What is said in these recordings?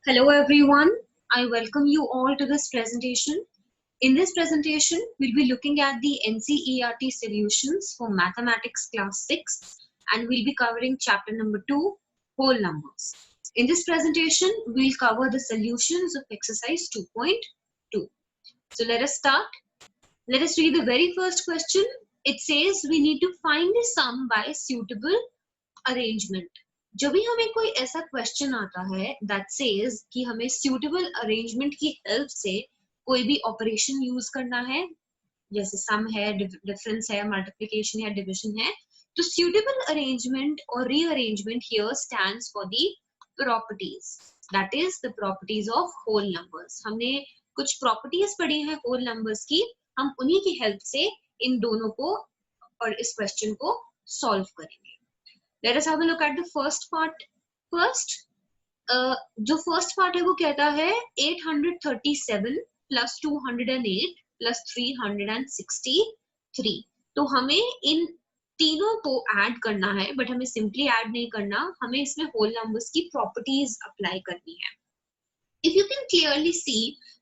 Hello everyone, I welcome you all to this presentation. In this presentation, we'll be looking at the NCERT solutions for Mathematics Class 6 and we'll be covering chapter number 2, whole numbers. In this presentation, we'll cover the solutions of exercise 2.2. So let us start. Let us read the very first question. It says we need to find the sum by suitable arrangement. जब भी हमें कोई ऐसा question आता है that says कि हमें suitable arrangement की हेल्प से कोई भी ऑपरेशन यूज करना है, जैसे सम है, डिफरेंस है, मल्टीप्लिकेशन है, डिवीजन है, तो सूटेबल अरेंजमेंट और rearrangement here stands for the properties, that is the properties of whole numbers. हमने कुछ प्रॉपर्टीज पढ़ी हैं होल नंबर्स की, हम उन्हीं की हेल्प से इन दोनों को और इस क्वेश्चन को सॉल्व करेंगे. Let us have a look at the first part first. जो first part है वो कहता है 837 plus 208 plus 363. तो हमें इन तीनों को ऐड करना है, बट हमें सिंपली ऐड नहीं करना, हमें इसमें होल नंबर्स की प्रॉपर्टीज अप्लाई करनी है. इफ यू कैन क्लियरली सी,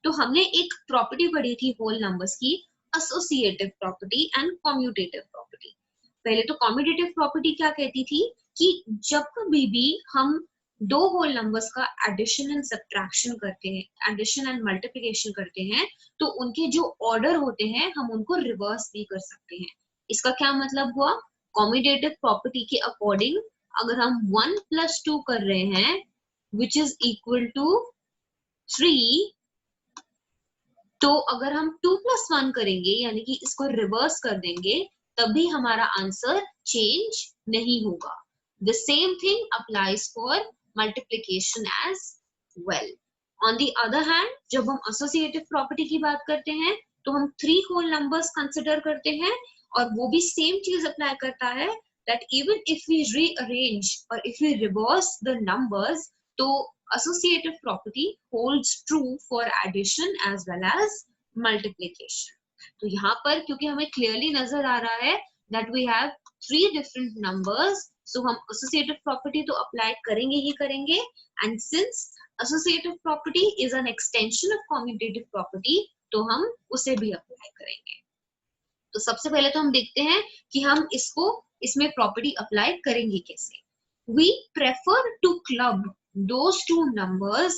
तो हमने एक प्रॉपर्टी पढ़ी थी होल नंबर्स की, associative property and commutative property. पहले तो कम्यूटेटिव प्रॉपर्टी क्या कहती थी कि जब कभी भी हम दो होल नंबर्स का एडिशन एंड सब्ट्रैक्शन करते हैं, एडिशन एंड मल्टीप्लिकेशन करते हैं, तो उनके जो ऑर्डर होते हैं हम उनको रिवर्स भी कर सकते हैं. इसका क्या मतलब हुआ? कम्यूटेटिव प्रॉपर्टी के अकॉर्डिंग अगर हम 1 + 2 कर रहे हैं विच इज इक्वल टू 3, तो अगर हम 2 + 1 करेंगे यानी कि इसको रिवर्स कर देंगे, तभी हमारा आंसर चेंज नहीं होगा. The same thing applies for multiplication as well. On the other hand, जब हम associative property की बात करते हैं तो हम 3 whole numbers consider करते हैं, और वो भी same चीज apply करता है that even if we rearrange or if we reverse the numbers, तो associative property holds true for addition as well as multiplication. तो यहाँ पर क्योंकि हमें क्लियरली नजर आ रहा है that we have 3 different numbers, so हम associative property तो अप्लाई करेंगे ही करेंगे, and since associative property is an extension of commutative property, तो हम उसे भी अप्लाई करेंगे. तो सबसे पहले तो हम देखते हैं कि हम इसमें प्रॉपर्टी अप्लाई करेंगे कैसे. We prefer to club those two numbers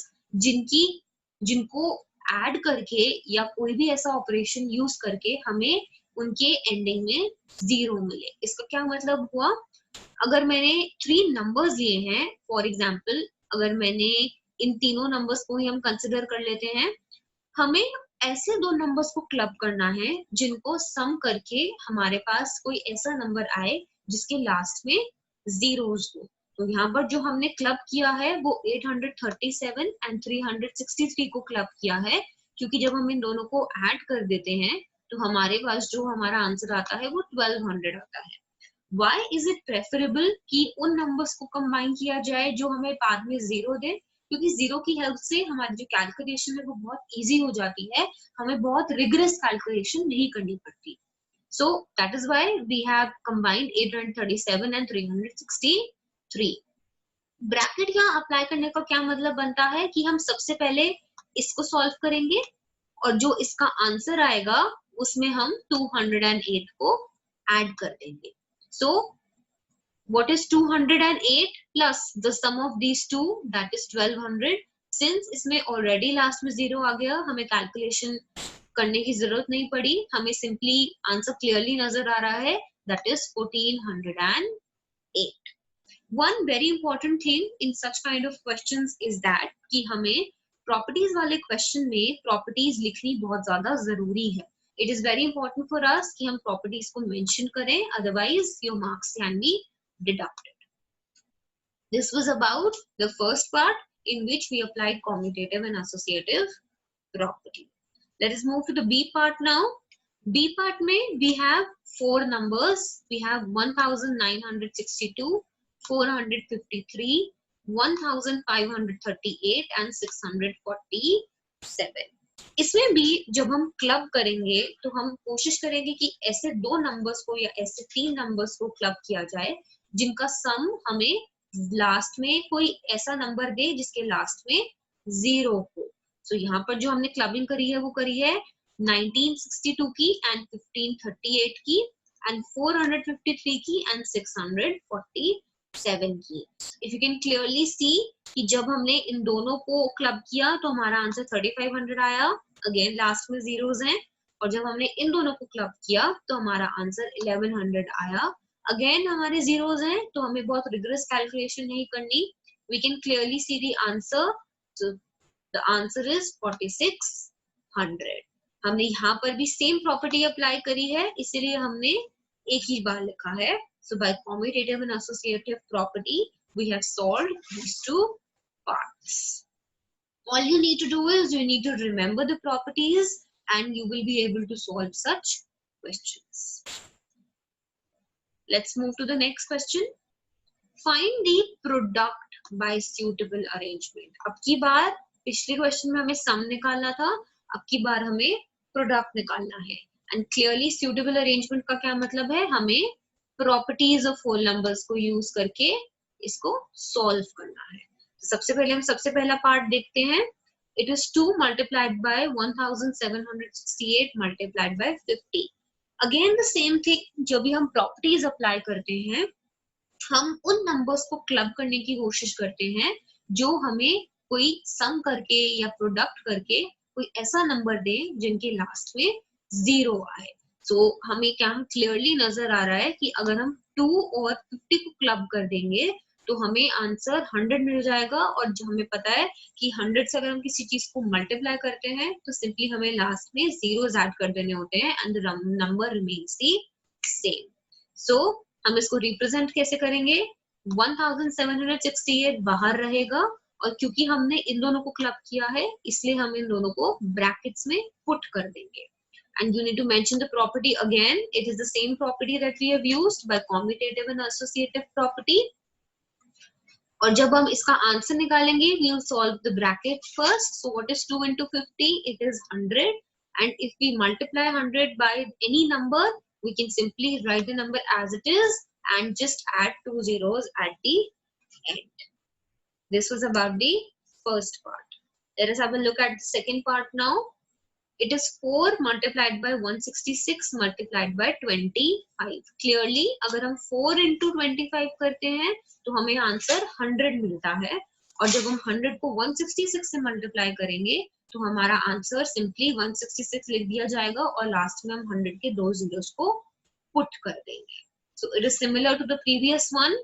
जिनको ऐड करके या कोई भी ऐसा ऑपरेशन यूज करके हमें उनके एंडिंग में 0 मिले. इसका क्या मतलब हुआ? अगर मैंने 3 नंबर्स लिए हैं, फॉर एग्जांपल अगर मैंने इन तीनों नंबर्स को ही हम कंसिडर कर लेते हैं, हमें ऐसे 2 नंबर्स को क्लब करना है जिनको सम करके हमारे पास कोई ऐसा नंबर आए जिसके लास्ट में जीरोस हो. तो यहाँ पर जो हमने क्लब किया है वो 837 एंड 363 को क्लब किया है, क्योंकि जब हम इन दोनों को ऐड कर देते हैं तो हमारे पास जो हमारा आंसर आता है वो 1200 आता है. Why is it preferable कि उन नंबर्स को कंबाइन किया जाए जो हमें बाद में 0 दे? क्योंकि 0 की हेल्प से हमारी जो कैलकुलेशन है वो बहुत इजी हो जाती है, हमें बहुत रिगरस कैलकुलेशन नहीं करनी पड़ती. So that is why we have combined 837 and 363. Bracket यहाँ अप्लाई करने का क्या मतलब बनता है कि हम सबसे पहले इसको सॉल्व करेंगे और जो इसका आंसर आएगा उसमें हम 208 को ऐड कर देंगे. So what is 208 plus the sum of these two, that is 1200. Since इसमें already लास्ट में 0 आ गया, हमें कैलकुलेशन करने की जरूरत नहीं पड़ी, हमें सिंपली आंसर क्लियरली नजर आ रहा है, that is 1408. One very important thing in such kind of questions is that कि हमें प्रॉपर्टीज वाले क्वेश्चन में प्रॉपर्टीज लिखनी बहुत ज्यादा जरूरी है. It is very important for us कि हम प्रॉपर्टीज को मेंशन करें, otherwise your marks can be deducted. This was about the first part in which we applied commutative and associative property. Let us move to the B part now. B part में we have 4 numbers. We have 1962, 453, 1538 and 647. इसमें भी जब हम club करेंगे तो हम कोशिश करेंगे कि ऐसे 2 नंबर्स को या ऐसे 3 नंबर्स को क्लब किया जाए जिनका सम हमें लास्ट में कोई ऐसा नंबर दे जिसके लास्ट में 0 को। सो यहाँ पर जो हमने क्लबिंग करी है वो करी है 1962 की एंड 1538 की एंड 453 की एंड 647 की। इफ यू कैन क्लियरली सी कि जब हमने इन दोनों को क्लब किया तो हमारा आंसर 3500 आया, अगेन लास्ट में जीरोस हैं, और जब हमने इन दोनों को क्लब किया तो हमारा आंसर 1100 आया, अगेन हमारे जीरोस हैं, तो हमें बहुत रिगरस कैलकुलेशन नहीं करनी, we can clearly see the answer, so the answer is 4600। हमने यहाँ पर भी सेम प्रॉपर्टी अप्लाई करी है, इसीलिए हमने एक ही बार लिखा है। So by commutative and associative property we have solved these two parts. All you need to do is you need to remember the properties and you will be able to solve such questions. Let's move to the next question. Find the product by suitable arrangement. अब की बार पिछले question में हमें सम निकालना था, अब की बार हमें प्रोडक्ट निकालना है। एंड क्लियरली suitable arrangement का क्या मतलब है, हमें प्रॉपर्टीज ऑफ होल नंबर्स को यूज करके इसको सॉल्व करना है। तो सबसे पहले हम सबसे पहला पार्ट देखते हैं। It is 2 multiplied by 1768 multiplied by 50। Again the same thing, जब भी हम प्रॉपर्टीज अप्लाई करते हैं हम उन नंबर्स को क्लब करने की कोशिश करते हैं जो हमें कोई सम करके या प्रोडक्ट करके कोई ऐसा नंबर दे जिनके लास्ट में 0 आए। सो हमें क्या क्लियरली नजर आ रहा है कि अगर हम 2 और 50 को क्लब कर देंगे तो हमें आंसर 100 मिल जाएगा, और जो हमें पता है कि 100 से अगर हम किसी चीज को मल्टीप्लाई करते हैं तो सिंपली हमें लास्ट में जीरोस ऐड कर देने होते हैं and the number remains the same. So हम इसको रिप्रेजेंट कैसे करेंगे, 1768 बाहर रहेगा, और क्योंकि हमने इन दोनों को क्लब किया है इसलिए हम इन दोनों को ब्रैकेट्स में पुट कर देंगे। And you need to mention the property again. It is the same property that we have used by commutative and associative property. और जब हम इसका आंसर निकालेंगे we will solve the bracket first. So what is 2 into 50? It is 100. And if we multiply 100 by any number, we can simply write the number as it is and just add 2 zeros at the end. This was about the first part. Let us have a look at the second part now. It is 4 multiplied by 166 multiplied by 25. Clearly, अगर हम 4 into 25 करते हैं तो हमें answer 100 मिलता है, और जब हम 100 को 166 से मल्टीप्लाई करेंगे तो हमारा आंसर सिंपली 166 लिख दिया जाएगा और लास्ट में हम 100 के 2 जीरोस को पुट कर देंगे। So it is similar to the previous one.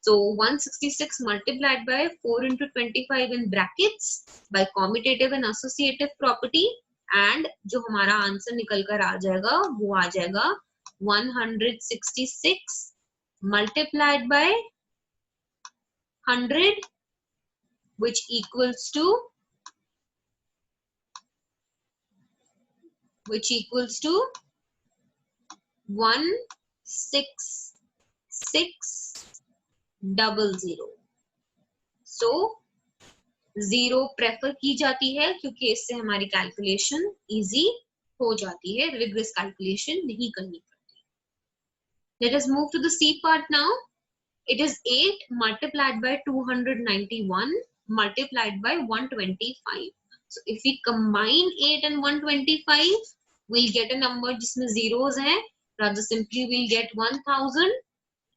So 166 multiplied by 4 into 25 in brackets by commutative and associative property, and जो हमारा आंसर निकल कर आ जाएगा वो आ जाएगा 166 multiplied by 100 which equals to 16600। So 0 prefer की जाती है क्योंकि इससे हमारी कैलकुलेशन इजी हो जाती है, रिग्रेस कैलकुलेशन नहीं करनी पड़ती। Let us move to the C part now. It is 8 multiplied by 291 multiplied by 125. So if we combine 8 and 125, we'll get a number जिसमें zeros हैं, rather simply we'll get 1000,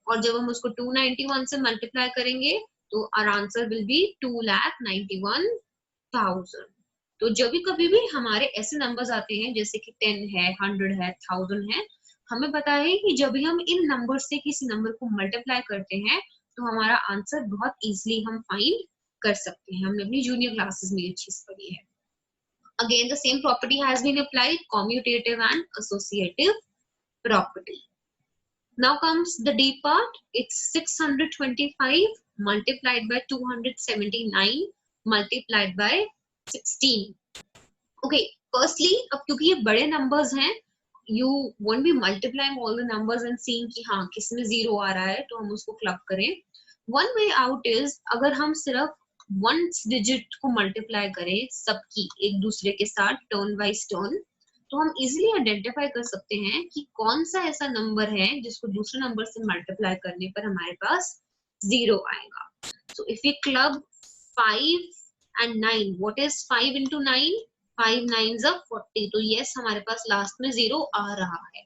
और जब हम उसको 291 से मल्टीप्लाई करेंगे तो our answer will be 2,91,000। तो जब भी कभी भी हमारे ऐसे नंबर्स आते हैं जैसे कि 10 है, 100 है, 1000 है, हमें पता है कि जब भी हम इन नंबर से किसी नंबर को मल्टीप्लाई करते हैं तो हमारा आंसर बहुत इजीली हम फाइंड कर सकते हैं। हमने अपनी जूनियर क्लासेस में ये चीज पढ़ी है। Again the same property has been applied, commutative and associative property. Now comes the D part. It's 625 multiplied by 279 multiplied by 16. Okay, firstly, अब क्योंकि ये बड़े numbers हैं, you won't be multiplying all the numbers and seeing कि हाँ किसमें 0 आ रहा है तो हम उसको क्लब करें। One way out is अगर हम सिर्फ one digit को multiply करें सबकी एक दूसरे के साथ turn wise turn, तो हम इजीली आइडेंटिफाई कर सकते हैं कि कौन सा ऐसा नंबर है जिसको दूसरे नंबर से मल्टीप्लाई करने पर हमारे पास 0 आएगा। So if we club 5 and 9. What is 5 into 9? 5 9s are 40. तो yes, हमारे पास लास्ट में 0 आ रहा है.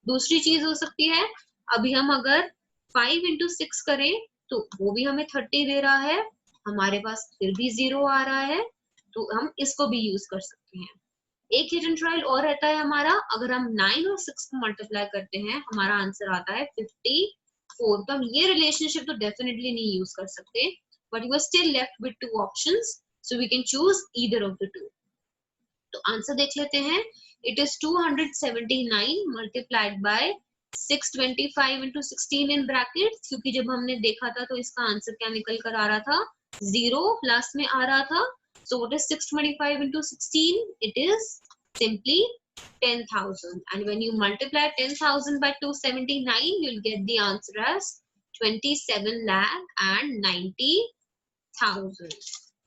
दूसरी चीज हो सकती है, अभी हम अगर 5 into 6 करें तो वो भी हमें 30 दे रहा है, हमारे पास फिर भी 0 आ रहा है, तो हम इसको भी यूज कर सकते हैं. एक हिडन ट्रायल और रहता है हमारा, अगर हम 9 और 6 को मल्टीप्लाई करते हैं हमारा आंसर आता है 54. तो हम ये रिलेशनशिप तो डेफिनेटली नहीं यूज कर सकते, but you are still left with 2 options, so we can choose either of the two. तो आंसर देख लेते हैं. It is 279 multiplied by 625 into 16 in brackets, क्योंकि जब हमने देखा था तो इसका आंसर क्या निकल कर आ रहा था, 0 लास्ट में आ रहा था. So what is 625 into 16? It is simply 10,000. And when you multiply 10,000 by 279, you'll get the answer as 27 lakh and 90,000.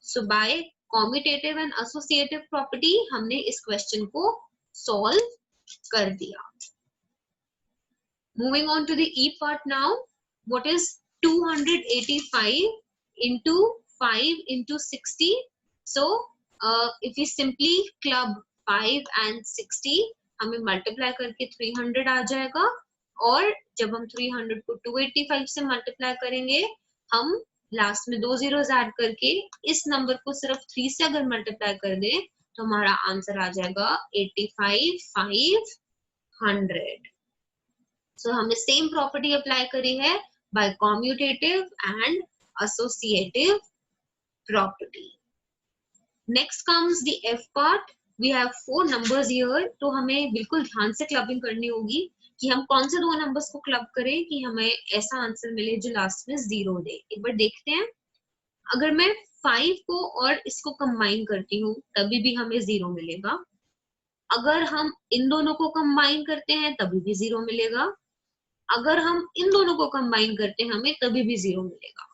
So by commutative and associative property, हमने इस क्वेश्चन को solve कर दिया. Moving on to the E part now. What is 285 into 5 into 60? So if we simply club 5 and 60, हमें multiply करके 300 आ जाएगा, और जब हम 300 को 285 से multiply करेंगे, हम लास्ट में 2 zeros ऐड करके इस नंबर को सिर्फ 3 से अगर multiply कर दें तो हमारा आंसर आ जाएगा 85,500. So हमने सेम प्रॉपर्टी अप्लाई करी है by commutative and associative property. Next comes the F part. We have 4 numbers here. तो हमें बिल्कुल ध्यान से क्लबिंग करनी होगी कि हम कौन से 2 नंबर्स को क्लब करें कि हमें ऐसा आंसर मिले जो लास्ट में 0 दे. एक बार देखते हैं. अगर मैं 5 को और इसको कंबाइन करती हूँ तभी भी हमें 0 मिलेगा. अगर हम इन दोनों को कंबाइन करते हैं तभी भी 0 मिलेगा. अगर हम इन दोनों को कंबाइन करते हैं हमें तभी भी 0 मिलेगा.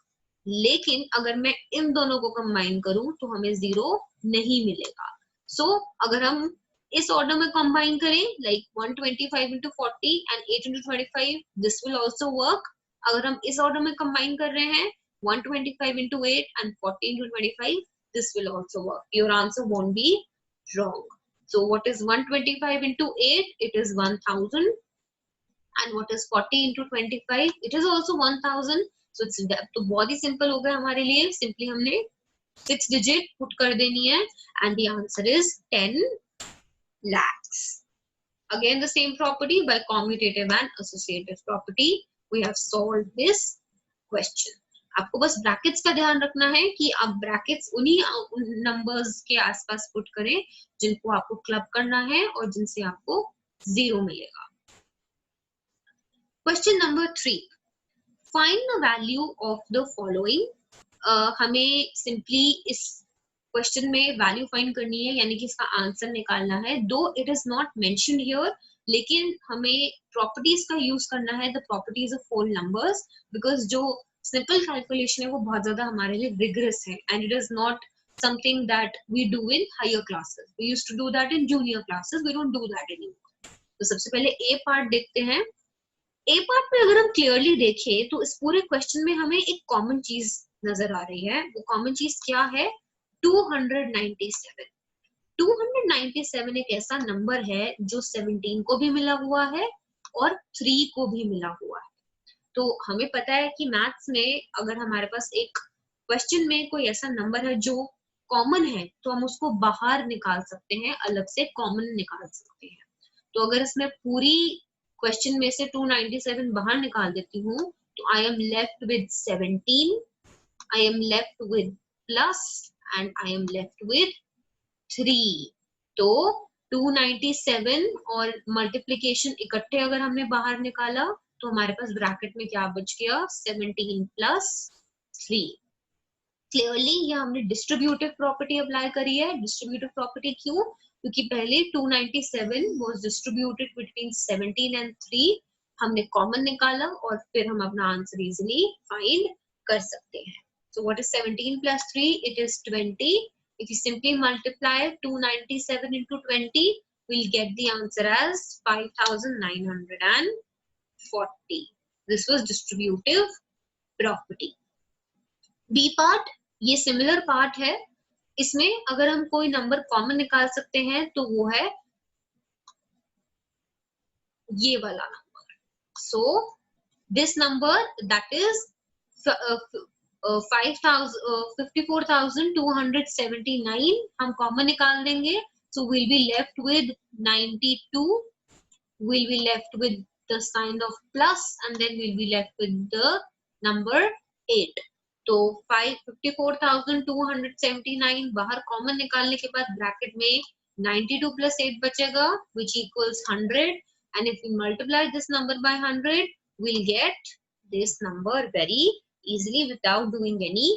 लेकिन अगर मैं इन दोनों को कंबाइन करूं तो हमें 0 नहीं मिलेगा. सो अगर हम इस ऑर्डर में कंबाइन करें, like 125 into 40 and 8 into 25, this will also work. अगर हम इस ऑर्डर में कंबाइन कर रहे हैं 125 into 8 and 40 into 25, this will also work. Your answer won't be wrong. So what is 125 into 8? It is 1000. And what is 40 into 25? It is also 1000. So it's तो बहुत ही simple हो गया हमारे लिए. सिंपली हमने 6 digit पुट कर देनी है and the answer is 10 lakhs. Again the same property, by commutative and associative property we have solved this question. आपको बस ब्रैकेट्स का ध्यान रखना है कि आप ब्रैकेट्स उन्हीं नंबर्स के आसपास पुट करें जिनको आपको क्लब करना है और जिनसे आपको 0 मिलेगा. Question number 3. Find the value of the following. हमें simply इस क्वेश्चन में वैल्यू फाइंड करनी है, यानी कि इसका आंसर निकालना है. Though it is not mentioned here, लेकिन हमें प्रॉपर्टीज का यूज करना है, the properties of whole numbers, because जो सिंपल कैलकुलेशन है वो बहुत ज्यादा हमारे लिए रिगरस है and it is not something that we do in higher classes. We used to do that in junior classes. We don't do that anymore. तो सबसे पहले ए पार्ट देखते हैं. ए पार्ट में अगर हम क्लियरली देखें तो इस पूरे क्वेश्चन में हमें एक कॉमन चीज नजर आ रही है. वो कॉमन चीज क्या है? 297. 297 एक ऐसा नंबर है जो 17 को भी मिला हुआ है और 3 को भी मिला हुआ है. तो हमें पता है कि मैथ्स में अगर हमारे पास एक क्वेश्चन में कोई ऐसा नंबर है जो कॉमन है तो हम उसको बाहर निकाल सकते हैं, अलग से कॉमन निकाल सकते हैं. तो अगर इसमें पूरी क्वेश्चन में से 297 बाहर निकाल देती हूँ तो I am left with 17, I am left with plus and I am left with 3. तो 297 और मल्टीप्लीकेशन इकट्ठे अगर हमने बाहर निकाला तो हमारे पास ब्रैकेट में क्या बच गया? 17 प्लस 3. क्लियरली ये हमने डिस्ट्रीब्यूटिव प्रॉपर्टी अप्लाई करी है. डिस्ट्रीब्यूटिव प्रॉपर्टी क्यों? क्योंकि पहले 297 वाज डिस्ट्रीब्यूटेड बिटवीन 17 एंड 3, हमने कॉमन निकाला और फिर हम अपना आंसर इजीली फाइंड कर सकते हैं. So what is 17 plus 3? It is 20. If you simply multiply 297 into 20, we'll get the answer as 5,940. This was distributive property. B part, ये similar part है. इसमें अगर हम कोई नंबर कॉमन निकाल सकते हैं तो वो है ये वाला number. So this number that is 54,279 हम कॉमन निकाल देंगे. So we'll be left with 92. We'll be left with the sign of plus and then we'll be left with the number 8. तो 54,279 बाहर कॉमन निकालने के बाद ब्रैकेट में 92 plus 8 बचेगा which equals 100. And if we multiply this number by 100, we'll get this number very easily without doing any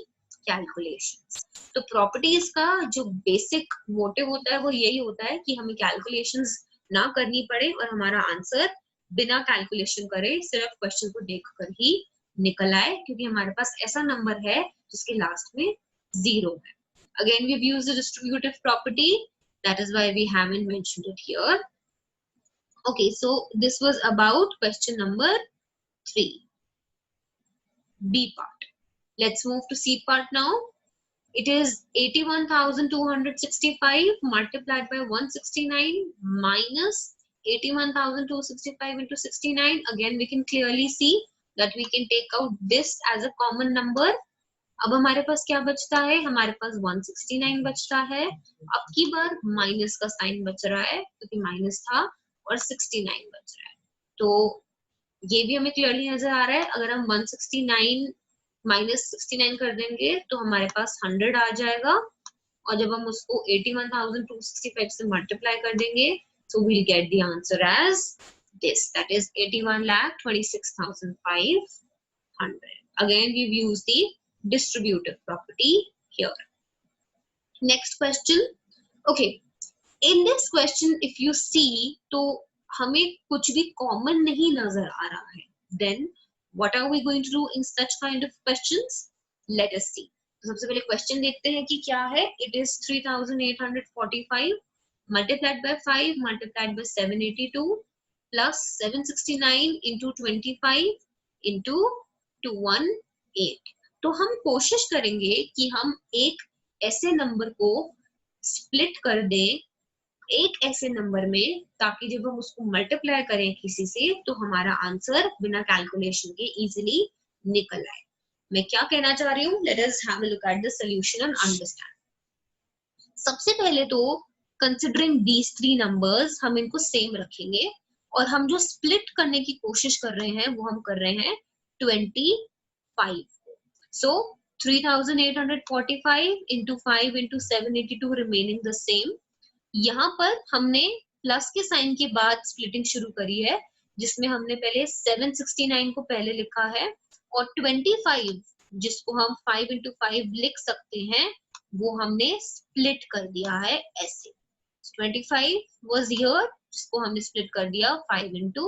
calculations. तो properties का जो बेसिक मोटिव होता है वो यही होता है कि हमें कैलकुलेशंस ना करनी पड़े और हमारा आंसर बिना कैलकुलेशन करे सिर्फ क्वेश्चन को देखकर ही निकल आए, क्योंकि हमारे पास ऐसा नंबर है जिसके लास्ट में 0 है. Again, we've used the distributive property. That is why we haven't mentioned it here. Okay, so this was about question number 3. B part. Let's move to C part now. It is 81,265 multiplied by 169 minus 81,265 into 69. Again, we can clearly see that we can take out this as a common number. अब हमारे पास क्या बचता है? हमारे पास 169 बचता है. अब की बार माइनस का साइन बच रहा है क्योंकि माइनस था और 69 बच रहा है. तो ये भी हमें क्लियरली नजर आ रहा है. अगर हम 169 माइनस 69 कर देंगे तो हमारे पास 100 आ जाएगा और जब हम उसको 81,265 से मल्टीप्लाई कर देंगे so we'll get the answer as this, that is 81,26,500. Again, we've used the distributive property here. Next question. Okay, in this question if you see तो हमें कुछ भी कॉमन नहीं नजर आ रहा है. Then what are we going to do in such kind of questions? Let us see. तो सबसे पहले क्वेश्चन देखते हैं कि क्या है. It is 3,845 multiplied by 5 multiplied by 782 plus 769 into 25 into 218. तो हम कोशिश करेंगे कि हम एक ऐसे नंबर को स्प्लिट कर दें एक ऐसे नंबर में ताकि जब हम उसको मल्टीप्लाई करें किसी से तो हमारा आंसर बिना कैलकुलेशन के इजीली निकल आए. मैं क्या कहना चाह रही हूँ? Let us have a look at the solution and understand. सबसे पहले तो कंसीडरिंग दीज 3 नंबर्स हम इनको सेम रखेंगे और हम जो स्प्लिट करने की कोशिश कर रहे हैं वो हम कर रहे हैं 25. सो 3,845 into 5 into 782 remaining the same. यहाँ पर हमने प्लस के साइन के बाद स्प्लिटिंग शुरू करी है जिसमें हमने पहले 769 को पहले लिखा है और 25 जिसको हम 5 into 5 लिख सकते हैं वो हमने स्प्लिट कर दिया है ऐसे. 25 was here जिसको हमने स्प्लिट कर दिया 5 into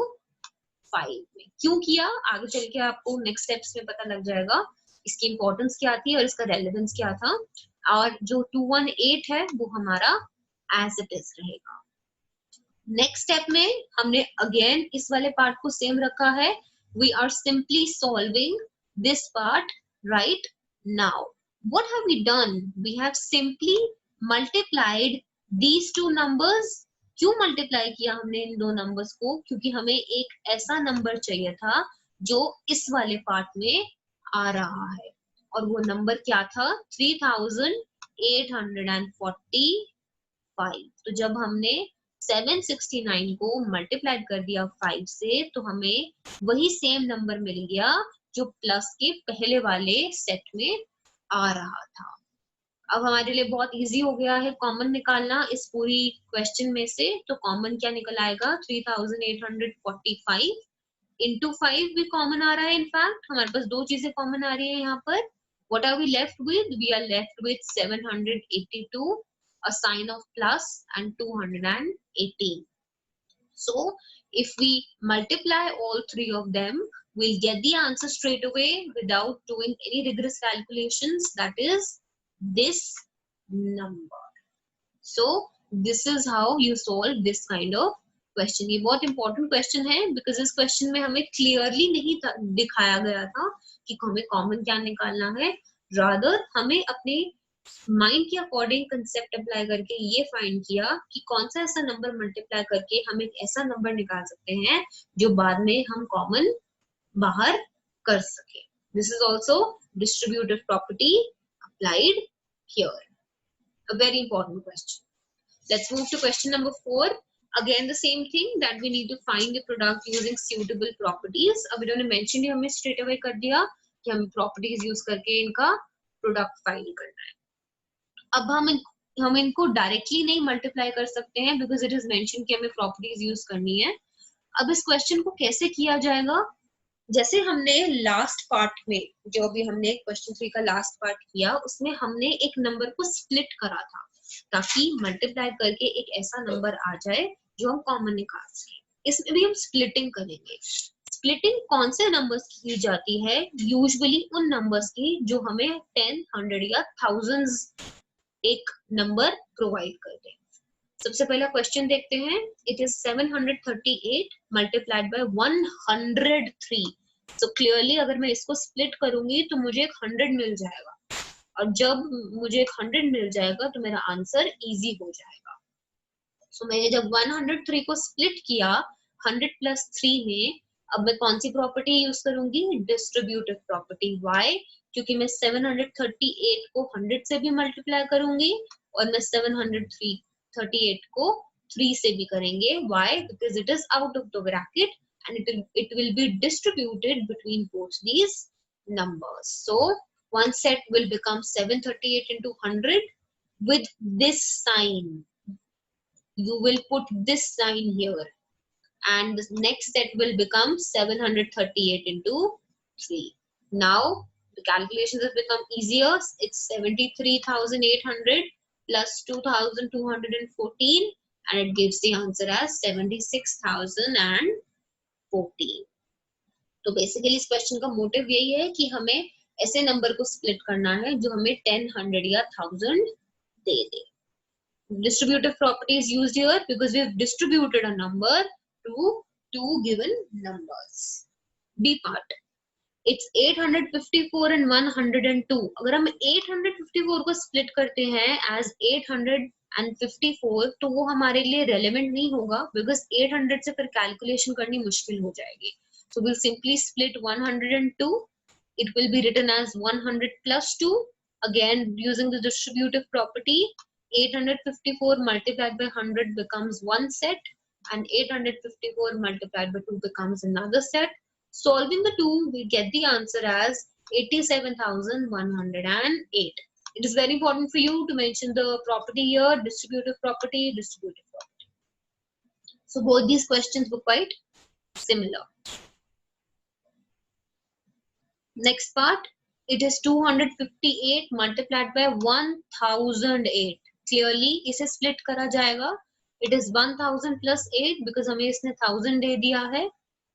5 में. क्यों किया आगे चल के आपको नेक्स्ट स्टेप्स में पता लग जाएगा इसकी इंपॉर्टेंस क्या थी और इसका रेलेवेंस क्या था. और जो 218 है वो हमारा as it is रहेगा. नेक्स्ट स्टेप में हमने अगेन इस वाले पार्ट को सेम रखा है. We are simply solving this part right now. What have we done? We have simply multiplied these two numbers. क्यों मल्टीप्लाई किया हमने इन दो नंबर्स को? क्योंकि हमें एक ऐसा नंबर चाहिए था जो इस वाले पार्ट में आ रहा है और वो नंबर क्या था? 3,845. तो जब हमने 769 को मल्टीप्लाई कर दिया 5 से तो हमें वही सेम नंबर मिल गया जो प्लस के पहले वाले सेट में आ रहा था. अब हमारे लिए बहुत इजी हो गया है कॉमन निकालना इस पूरी क्वेश्चन में से. तो कॉमन क्या निकल आएगा? 3,845 into 5 भी कॉमन आ रहा है. इनफैक्ट हमारे पास दो चीजें कॉमन आ रही है यहाँ पर. What are we left with? We are left with 782, a sign of plus, and 218. So if we multiply all three of them, we'll get the answer straight away without doing any rigorous calculations. That is this number. So this is how you solve this kind of question. ये बहुत important question है because इस question में हमें clearly नहीं दिखाया गया था कि हमें common क्या निकालना है. Rather हमें अपने माइंड के अकॉर्डिंग कंसेप्ट अप्लाई करके ये फाइंड किया कि कौन सा ऐसा नंबर मल्टीप्लाई करके हम एक ऐसा नंबर निकाल सकते हैं जो बाद में हम कॉमन बाहर कर सके. This is also distributive property applied here. A very important question. Let's move to question number 4. Again the same thing that we need to find the product using suitable properties. अब इन्होंने mention ही हमें straight away कर दिया कि हमें properties use करके इनका product find करना है. अब हम इनको डायरेक्टली नहीं मल्टीप्लाई कर सकते हैं बिकॉज इट इज मेंशन कि हमें प्रॉपर्टीज यूज करनी है. अब इस क्वेश्चन को कैसे किया जाएगा, जैसे हमने लास्ट पार्ट में जो भी हमने क्वेश्चन 3 का लास्ट पार्ट किया उसमें हमने एक नंबर को स्प्लिट करा था ताकि मल्टीप्लाई करके एक ऐसा नंबर आ जाए जो हम कॉमन निकाल सके. इसमें भी हम स्प्लिटिंग करेंगे. स्प्लिटिंग कौन से नंबर्स की की जाती है, यूजुअली उन नंबर्स की जो हमें 10, 100 या thousands एक नंबर प्रोवाइड करते हैं. सबसे पहला क्वेश्चन देखते हैं. It is 738 multiplied by 103. So clearly अगर मैं इसको स्प्लिट करूंगी तो मुझे एक 100 मिल जाएगा और जब मुझे एक 100 मिल जाएगा तो मेरा आंसर इजी हो जाएगा. सो मैंने जब 103 को स्प्लिट किया 100 प्लस 3 में, अब मैं कौन सी प्रॉपर्टी यूज करूंगी, डिस्ट्रीब्यूटिव प्रॉपर्टी. व्हाई, क्योंकि मैं 738 को 100 से भी मल्टीप्लाई करूंगी और मैं 738 को 3 से भी करेंगे. Why, because it is out of the bracket and it will be distributed between both these numbers. So one set will become 738 into 100 with this sign. You will put this sign here and the next set will become 738 into 3. Now the calculations have become easier. It's 73,800 plus 2,214 and it gives the answer as 76,014. तो basically इस question का motive यही है कि हमें ऐसे number को split करना है जो हमें 10, 100 या 1000 दे दे. Distributive property is used here because we have distributed a number to two given numbers. B part. It's 854 and 102. अगर हम 854 को स्प्लिट करते हैं as 854 तो वो हमारे लिए रेलेवेंट नहीं होगा बिकॉज 800 से फिर कैलकुलेशन करनी मुश्किल हो जाएगी. So we'll simply split 102. It will be written as 100 plus 2. Again using the distributive property, 854 multiplied by 100 becomes one set and 854 multiplied by 2 becomes another set. Solving the two, we get the answer as 87,108. It is very important for you to mention the property here, distributive property, distributive property. So both these questions were quite similar. Next part, it is 258 multiplied by 1008. Clearly इसे split करा जाएगा. It is 1000 plus 8 because हमें इसने 1000 दे दिया है.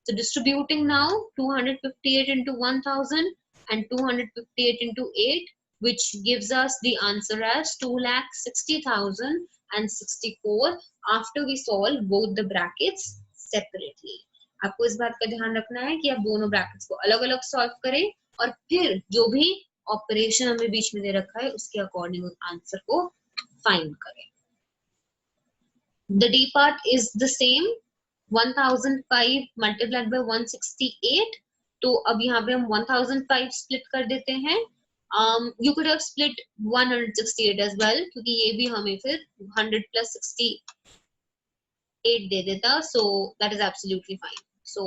So distributing now 258 into 1000 and 258 into 8, which gives us the answer as 2,60,064 after we solve both the brackets separately. आपको इस बात का ध्यान रखना है कि आप दोनों ब्रैकेट्स को अलग अलग सॉल्व करें और फिर जो भी ऑपरेशन हमें बीच में दे रखा है उसके अकॉर्डिंग आंसर को फाइंड करें. The D part is the same. 1005 multiplied by 168. तो अब यहाँ पे हम 1005 split कर देते हैं. You could have split 168 as well क्योंकि ये भी हमें फिर 100 plus 68 दे देता. So that is absolutely fine. So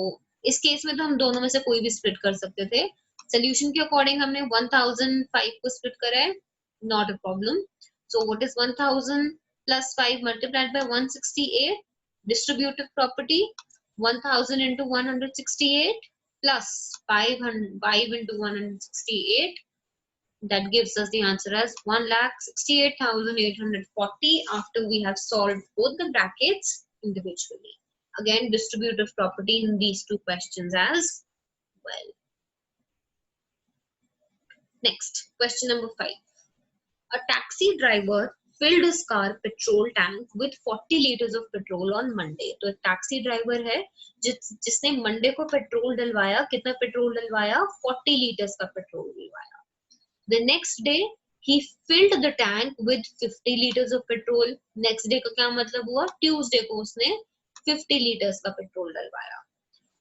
इस केस में तो हम दोनों में से कोई भी split कर सकते थे. Solution के according हमने 1005 को split करा है. Not a problem. So what is 1000 plus 5 multiplied by 168? Distributive property, 1000 into 168 plus 5 into 168. That gives us the answer as 1,68,840 after we have solved both the brackets individually. Again, distributive property in these two questions as well. Next, question number 5. A taxi driver filled his car petrol tank with 40 liters of petrol on Monday. तो एक taxi driver है जिसने Monday को petrol डलवाया. कितना petrol डलवाया? 40 litres का petrol डलवाया. The next day he filled the tank with 50 liters of petrol. Next day का क्या मतलब हुआ, ट्यूसडे को उसने 50 लीटर्स का पेट्रोल डलवाया.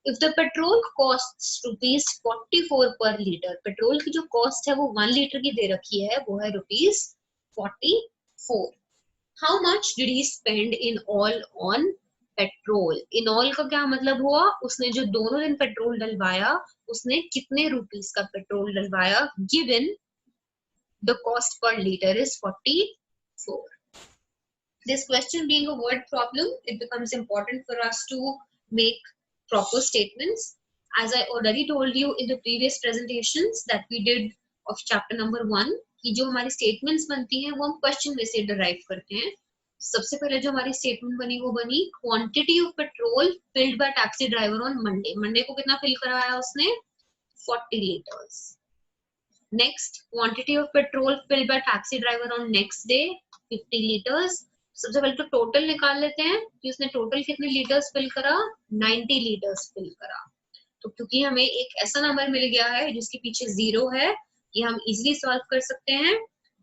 If the petrol costs rupees 44 per liter, petrol की जो कॉस्ट है वो 1 लीटर की दे रखी है, वो है rupees 44. How much did he spend in all on petrol? In all का क्या मतलब हुआ, उसने जो दोनों दिन पेट्रोल डलवाया उसने कितने रुपीस का petrol डलवाया, given the cost per liter is 44. This question being a word problem, it becomes important for us to make proper statements. As I already told you in the previous presentations that we did of chapter number 1, कि जो हमारी statements बनती हैं वो हम question में से derive करते हैं. सबसे पहले जो हमारी statement बनी वो बनी quantity of petrol filled by taxi driver on Monday. Monday को कितना fill कराया उसने, 40 liters. Next, quantity of petrol filled by taxi driver on next day, 50 liters. सबसे पहले तो टोटल निकाल लेते हैं कि उसने टोटल कितने लीटर्स फिल करा, 90 लीटर्स फिल करा. तो क्योंकि हमें एक ऐसा नंबर मिल गया है जिसके पीछे 0 है, ये हम इजीली सॉल्व कर सकते हैं.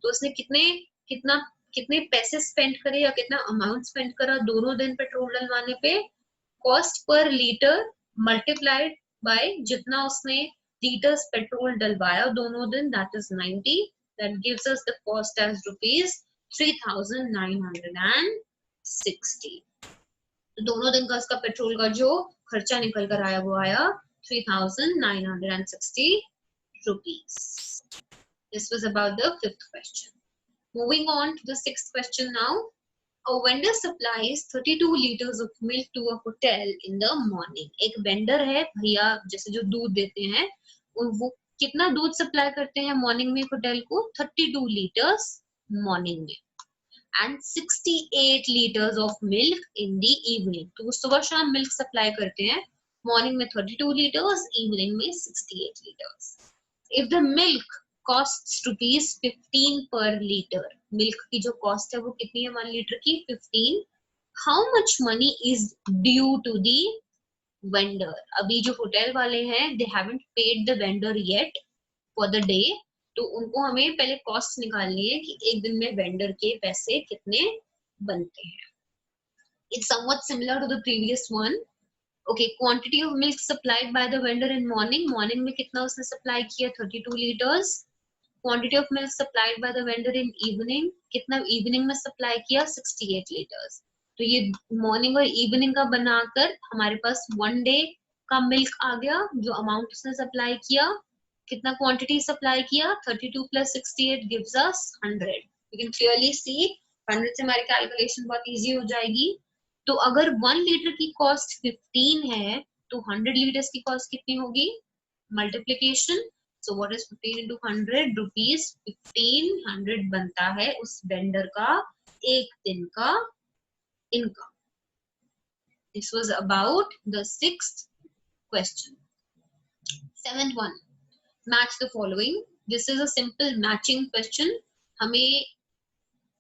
तो उसने कितने पैसे स्पेंड करे या कितना अमाउंट स्पेंड करा दोनों दिन पेट्रोल डलवाने पे, cost per litre multiplied by जितना उसने लीटर्स पेट्रोल डलवाया दोनों दिन, that is 90. That gives us the cost as rupees 3,960. तो दोनों दिन का उसका पेट्रोल का जो खर्चा निकल कर आया वो आया 3,960 rupees. This was about the 5th question. Moving on to the 6th question now. A vendor supplies 32 liters of milk to a hotel in the morning. एक वेंडर है भैया जैसे जो दूध देते हैं, वो कितना दूध सप्लाई करते हैं मॉर्निंग में होटल को, 32 लीटर्स मॉर्निंग में and 68 litres of milk in the evening. तो वो सुबह शाम मिल्क सप्लाई करते हैं, मॉर्निंग में 32 लीटर्स, इवनिंग में 68 litres. If the milk costs rupees 15 पर लीटर, मिल्क की जो कॉस्ट है वो कितनी है 1 लीटर की, 15. How much money is due to the vendor. अभी जो होटल वाले हैं they haven't paid the vendor yet for the day, तो उनको हमें पहले कॉस्ट निकालनी है कि एक दिन में वेंडर के पैसे कितने बनते हैं. It's somewhat similar to the previous one. Okay, quantity of milk supplied by the vendor in morning. Morning में कितना उसने सप्लाई किया, 32 liters. Quantity of milk supplied by the vendor in evening, कितना इवनिंग में सप्लाई किया, 68 liters. तो ये morning और इवनिंग का बनाकर हमारे पास 1 डे का मिल्क आ गया, जो अमाउंट उसने सप्लाई किया, कितना क्वांटिटी सप्लाई किया, 32 plus 68 gives us 100. You can clearly see 100 से हमारी कैलकुलेशन बहुत इजी हो जाएगी. तो अगर 1 लीटर की कॉस्ट 15 है तो 100 लीटर्स की कॉस्ट कितनी होगी, multiplication. So what is 15 into 100 rupees, 1500 बनता है उस वेंडर का एक दिन का income. This was about the 6th question. 7th one, match the following. This is a simple matching question. हमें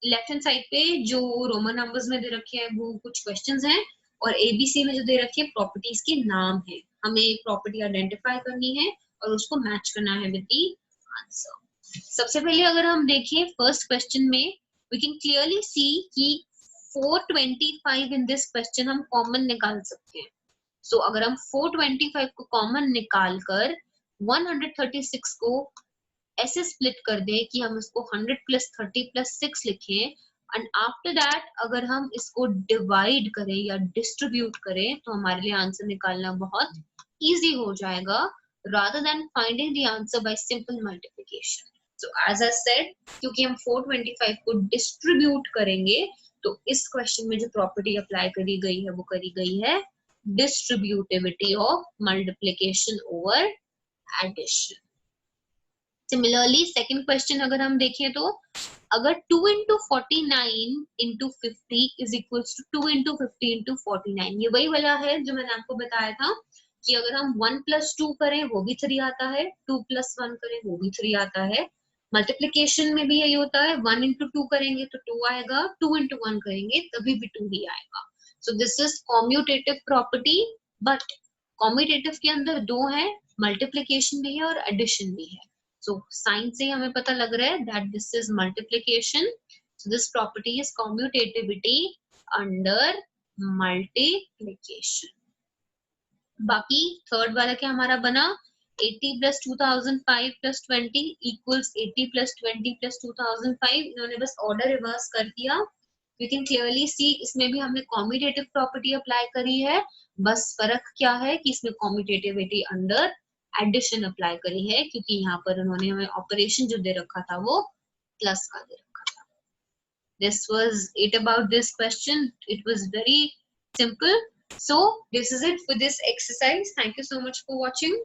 लेफ्ट हैंड साइड पे जो रोमन नंबर्स में दे रखे हैं वो कुछ क्वेश्चंस हैं और एबीसी में जो दे रखे हैं प्रॉपर्टीज के नाम है. हमें एक प्रॉपर्टी आइडेंटिफाई करनी है और उसको मैच करना है विद द आंसर. सबसे पहले अगर हम देखें फर्स्ट क्वेश्चन में, वी कैन क्लियरली सी कि 425 इन दिस क्वेश्चन हम कॉमन निकाल सकते हैं. सो अगर हम 425 को कॉमन निकाल कर 136 को ऐसे स्प्लिट कर दे कि हम इसको 100 plus 30 plus 6 लिखें, एंड आफ्टर दैट अगर हम इसको डिवाइड करें या डिस्ट्रीब्यूट करें तो हमारे लिए आंसर निकालना बहुत इजी हो जाएगा, rather than finding the answer by simple multiplication. So as I said, क्योंकि हम 425 को डिस्ट्रीब्यूट करेंगे तो इस क्वेश्चन में जो प्रॉपर्टी अप्लाई करी गई है वो करी गई है distributivity of multiplication over addition. Similarly second question अगर हम देखें तो अगर 2 into 49 into 50 is equals to 2 into 50 into 49, ये वही वाला है जो मैंने आपको बताया था कि अगर हम 1 plus 2 करें वो भी 3 आता है, 2 plus 1 करें वो भी 3 आता है. मल्टीप्लिकेशन में भी यही होता है, 1 into 2 करेंगे तो 2 आएगा, 2 into 1 करेंगे तभी भी 2 ही आएगा. So this is commutative property, but commutative के अंदर दो है, मल्टीप्लिकेशन भी है और एडिशन भी है. So साइन से हमें पता लग रहा है that this is multiplication. So this property is commutativity under multiplication. बाकी थर्ड वाला क्या हमारा बना 80 plus 2005 plus 20 equals 80 plus 20 plus 2005. इन्होंने बस ऑर्डर रिवर्स कर दिया. You can clearly see इसमें भी हमने commutative property अप्लाई करी है. बस फर्क क्या है कि इसमें commutativity under एडिशन अप्लाई करी है क्योंकि यहाँ पर उन्होंने हमें ऑपरेशन जो दे रखा था वो प्लस का दे रखा था. This was it about this question. It was very simple. So this is it for this exercise. Thank you so much for watching.